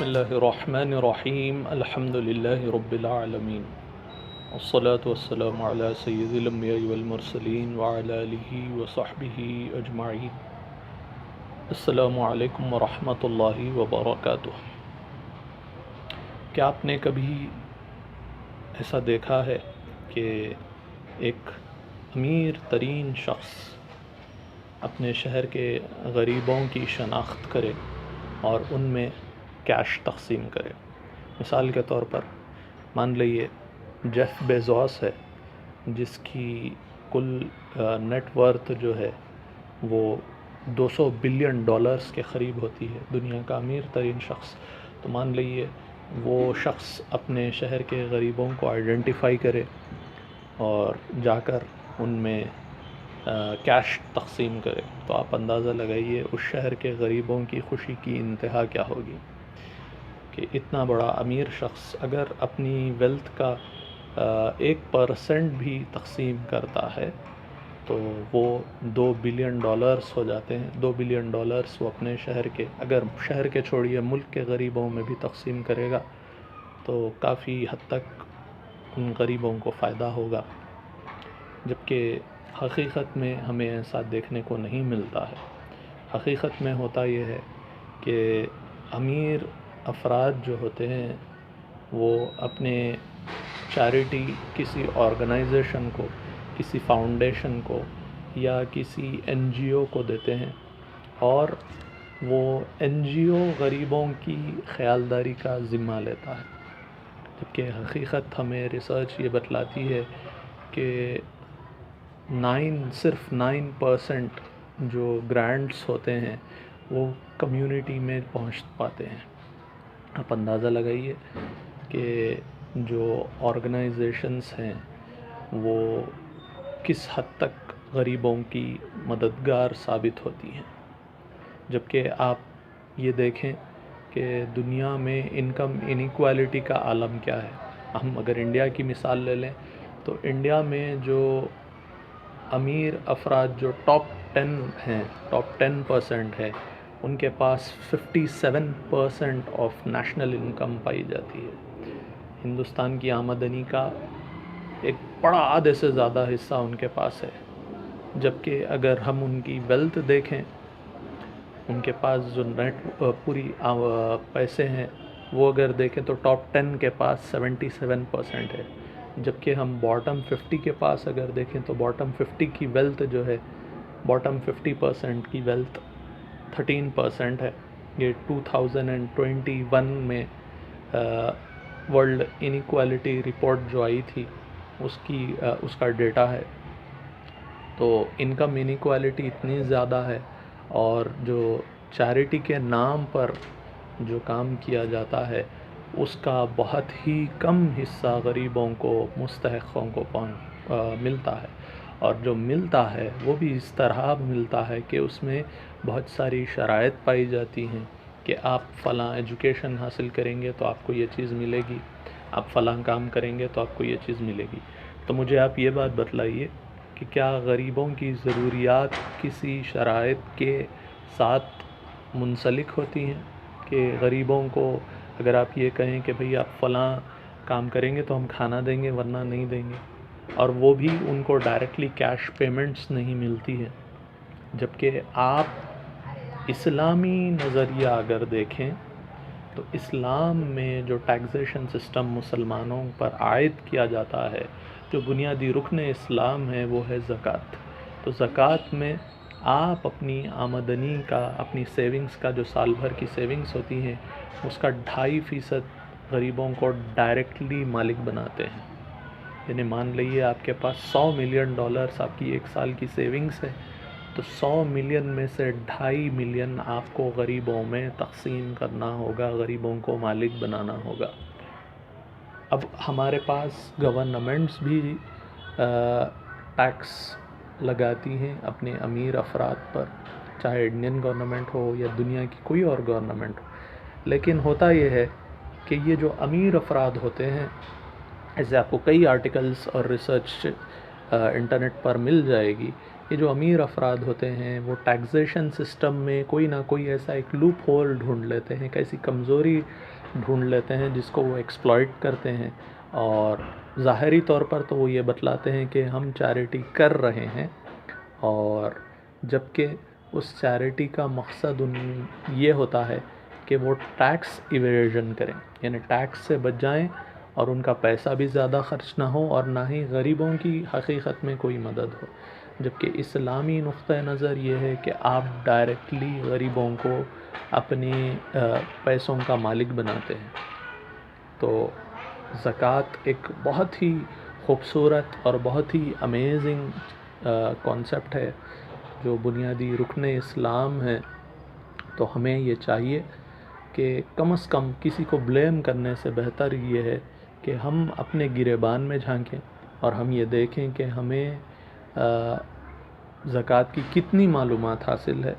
اللہ الرحمن الرحیم الحمد للہ رب العالمین والصلاة والسلام علی سید الانبیاء والمرسلین وعلی آلہ وصحبہ اجمعین۔ السلام علیکم ورحمۃ اللہ وبرکاتہ۔ کیا آپ نے کبھی ایسا دیکھا ہے کہ ایک امیر ترین شخص اپنے شہر کے غریبوں کی شناخت کرے اور ان میں کیش تقسیم کرے؟ مثال کے طور پر مان لیے جیف بیزوس ہے، جس کی کل نیٹ ورتھ جو ہے وہ $200 بلین کے قریب ہوتی ہے، دنیا کا امیر ترین شخص۔ تو مان لیے وہ شخص اپنے شہر کے غریبوں کو آئیڈینٹیفائی کرے اور جا کر ان میں کیش تقسیم کرے، تو آپ اندازہ لگائیے اس شہر کے غریبوں کی خوشی کی انتہا کیا ہوگی کہ اتنا بڑا امیر شخص اگر اپنی ویلتھ کا 1% بھی تقسیم کرتا ہے تو وہ $2 بلین ہو جاتے ہیں۔ $2 بلین وہ اپنے شہر کے، اگر شہر کے چھوڑیے ملک کے غریبوں میں بھی تقسیم کرے گا تو کافی حد تک ان غریبوں کو فائدہ ہوگا، جبکہ حقیقت میں ہمیں ایسا دیکھنے کو نہیں ملتا ہے۔ حقیقت میں ہوتا یہ ہے کہ امیر افراد جو ہوتے ہیں وہ اپنے چیریٹی کسی آرگنائزیشن کو، کسی فاؤنڈیشن کو یا کسی NGO کو دیتے ہیں، اور وہ NGO غریبوں کی خیالداری کا ذمہ لیتا ہے، جبکہ حقیقت ہمیں ریسرچ یہ بتلاتی ہے کہ صرف 9% جو گرانٹس ہوتے ہیں وہ کمیونٹی میں پہنچ پاتے ہیں۔ آپ اندازہ لگائیے کہ جو آرگنائزیشنز ہیں وہ کس حد تک غریبوں کی مددگار ثابت ہوتی ہیں، جبکہ آپ یہ دیکھیں کہ دنیا میں انکم انیکوالٹی کا عالم کیا ہے۔ ہم اگر انڈیا کی مثال لے لیں تو انڈیا میں جو امیر افراد جو ٹاپ 10% ہے، ان کے پاس 57% آف نیشنل انکم پائی جاتی ہے۔ ہندوستان کی آمدنی کا ایک بڑا آدھے سے زیادہ حصہ ان کے پاس ہے، جبکہ اگر ہم ان کی ویلتھ دیکھیں، ان کے پاس جو پوری پیسے ہیں وہ اگر دیکھیں تو ٹاپ 10 کے پاس 77% ہے، جبکہ ہم باٹم 50 کے پاس اگر دیکھیں تو باٹم 50 کی ویلتھ جو ہے، باٹم 50% کی ویلتھ 13% ہے۔ یہ 2021 میں ورلڈ انیکوالٹی رپورٹ جو آئی تھی اس کا ڈیٹا ہے۔ تو انکم انیکوالٹی اتنی زیادہ ہے، اور جو چیریٹی کے نام پر جو کام کیا جاتا ہے اس کا بہت ہی کم حصہ غریبوں کو، مستحقوں کو ملتا ہے، اور جو ملتا ہے وہ بھی اس طرح ملتا ہے کہ اس میں بہت ساری شرائط پائی جاتی ہیں کہ آپ فلاں ایجوکیشن حاصل کریں گے تو آپ کو یہ چیز ملے گی، آپ فلاں کام کریں گے تو آپ کو یہ چیز ملے گی۔ تو مجھے آپ یہ بات بتلائیے کہ کیا غریبوں کی ضروریات کسی شرائط کے ساتھ منسلک ہوتی ہیں کہ غریبوں کو اگر آپ یہ کہیں کہ بھئی آپ فلاں کام کریں گے تو ہم کھانا دیں گے ورنہ نہیں دیں گے، اور وہ بھی ان کو ڈائریکٹلی کیش پیمنٹس نہیں ملتی ہیں، جبکہ آپ اسلامی نظریہ اگر دیکھیں تو اسلام میں جو ٹیکسیشن سسٹم مسلمانوں پر عائد کیا جاتا ہے، جو بنیادی رکن اسلام ہے وہ ہے زکوٰۃ۔ تو زکوٰۃ میں آپ اپنی آمدنی کا، اپنی سیونگز کا، جو سال بھر کی سیونگز ہوتی ہیں اس کا 2.5% غریبوں کو ڈائریکٹلی مالک بناتے ہیں۔ یعنی مان لیے آپ کے پاس $100 ملین آپ کی ایک سال کی سیونگز ہے، تو 100 ملین میں سے 2.5 ملین آپ کو غریبوں میں تقسیم کرنا ہوگا، غریبوں کو مالک بنانا ہوگا۔ اب ہمارے پاس گورنمنٹس بھی ٹیکس لگاتی ہیں اپنے امیر افراد پر، چاہے انڈین گورنمنٹ ہو یا دنیا کی کوئی اور گورنمنٹ ہو، لیکن ہوتا یہ ہے کہ یہ جو امیر افراد ہوتے ہیں، ایسے آپ کو کئی آرٹیکلز اور ریسرچ انٹرنیٹ پر مل جائے گی، یہ جو امیر افراد ہوتے ہیں وہ ٹیکسیشن سسٹم میں کوئی نہ کوئی ایسا ایک لوپ ہول ڈھونڈ لیتے ہیں، ایسی کمزوری ڈھونڈ لیتے ہیں جس کو وہ ایکسپلائٹ کرتے ہیں، اور ظاہری طور پر تو وہ یہ بتلاتے ہیں کہ ہم چیریٹی کر رہے ہیں، اور جبکہ اس چیریٹی کا مقصد یہ ہوتا ہے کہ وہ ٹیکس ایویژن کریں، یعنی ٹیکس سے بچ جائیں اور ان کا پیسہ بھی زیادہ خرچ نہ ہو اور نہ ہی غریبوں کی حقیقت میں کوئی مدد ہو. جبکہ اسلامی نقطہ نظر یہ ہے کہ آپ ڈائریکٹلی غریبوں کو اپنے پیسوں کا مالک بناتے ہیں. تو زکوٰۃ ایک بہت ہی خوبصورت اور بہت ہی امیزنگ کانسیپٹ ہے جو بنیادی رکن اسلام ہے. تو ہمیں یہ چاہیے کہ کم از کم کسی کو بلیم کرنے سے بہتر یہ ہے کہ ہم اپنے گریبان میں جھانکیں اور ہم یہ دیکھیں کہ ہمیں زکوٰۃ کی کتنی معلومات حاصل ہے.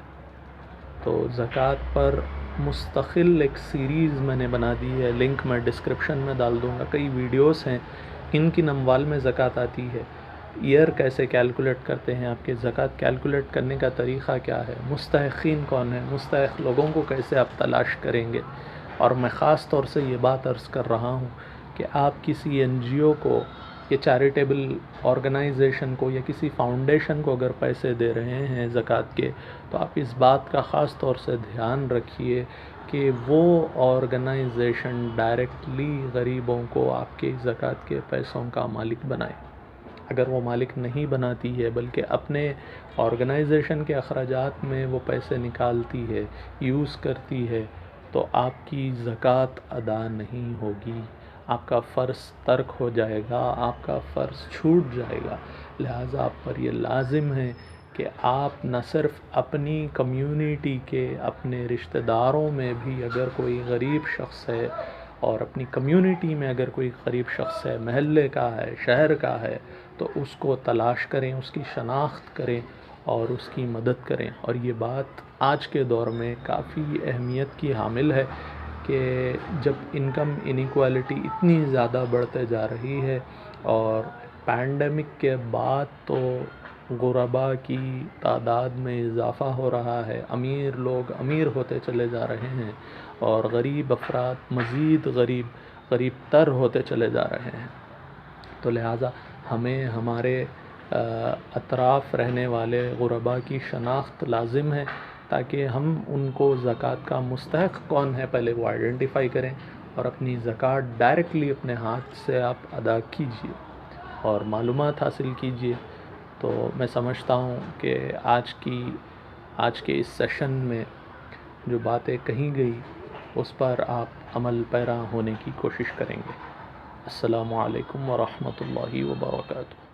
تو زکوٰۃ پر مستقل ایک سیریز میں نے بنا دی ہے، لنک میں ڈسکرپشن میں ڈال دوں گا. کئی ویڈیوز ہیں کن کن اموال میں زکوٰۃ آتی ہے، ایئر کیسے کیلکولیٹ کرتے ہیں، آپ کے زکوٰۃ کیلکولیٹ کرنے کا طریقہ کیا ہے، مستحقین کون ہیں، مستحق لوگوں کو کیسے آپ تلاش کریں گے. اور میں خاص طور سے یہ بات عرض کر رہا ہوں کہ آپ کسی این جی او کو یا چیریٹیبل آرگنائزیشن کو یا کسی فاؤنڈیشن کو اگر پیسے دے رہے ہیں زکوٰۃ کے، تو آپ اس بات کا خاص طور سے دھیان رکھیے کہ وہ آرگنائزیشن ڈائریکٹلی غریبوں کو آپ کے زکوٰۃ کے پیسوں کا مالک بنائے. اگر وہ مالک نہیں بناتی ہے بلکہ اپنے آرگنائزیشن کے اخراجات میں وہ پیسے نکالتی ہے، یوز کرتی ہے، تو آپ کی زکوٰۃ ادا نہیں ہوگی، آپ کا فرض ترک ہو جائے گا، آپ کا فرض چھوٹ جائے گا. لہٰذا آپ پر یہ لازم ہے کہ آپ نہ صرف اپنی کمیونٹی کے اپنے رشتہ داروں میں بھی اگر کوئی غریب شخص ہے، اور اپنی کمیونٹی میں اگر کوئی غریب شخص ہے، محلے کا ہے، شہر کا ہے، تو اس کو تلاش کریں، اس کی شناخت کریں اور اس کی مدد کریں. اور یہ بات آج کے دور میں کافی اہمیت کی حامل ہے کہ جب انکم انیکوالٹی اتنی زیادہ بڑھتے جا رہی ہے، اور پینڈیمک کے بعد تو غربا کی تعداد میں اضافہ ہو رہا ہے، امیر لوگ امیر ہوتے چلے جا رہے ہیں اور غریب افراد مزید غریب تر ہوتے چلے جا رہے ہیں. تو لہٰذا ہمیں ہمارے اطراف رہنے والے غربا کی شناخت لازم ہے تاکہ ہم ان کو زکوٰۃ کا مستحق کون ہے پہلے وہ آئیڈینٹیفائی کریں، اور اپنی زکوٰۃ ڈائریکٹلی اپنے ہاتھ سے آپ ادا کیجیے اور معلومات حاصل کیجیے. تو میں سمجھتا ہوں کہ آج کے اس سیشن میں جو باتیں کہی گئی اس پر آپ عمل پیرا ہونے کی کوشش کریں گے. السلام علیکم ورحمۃ اللہ وبرکاتہ.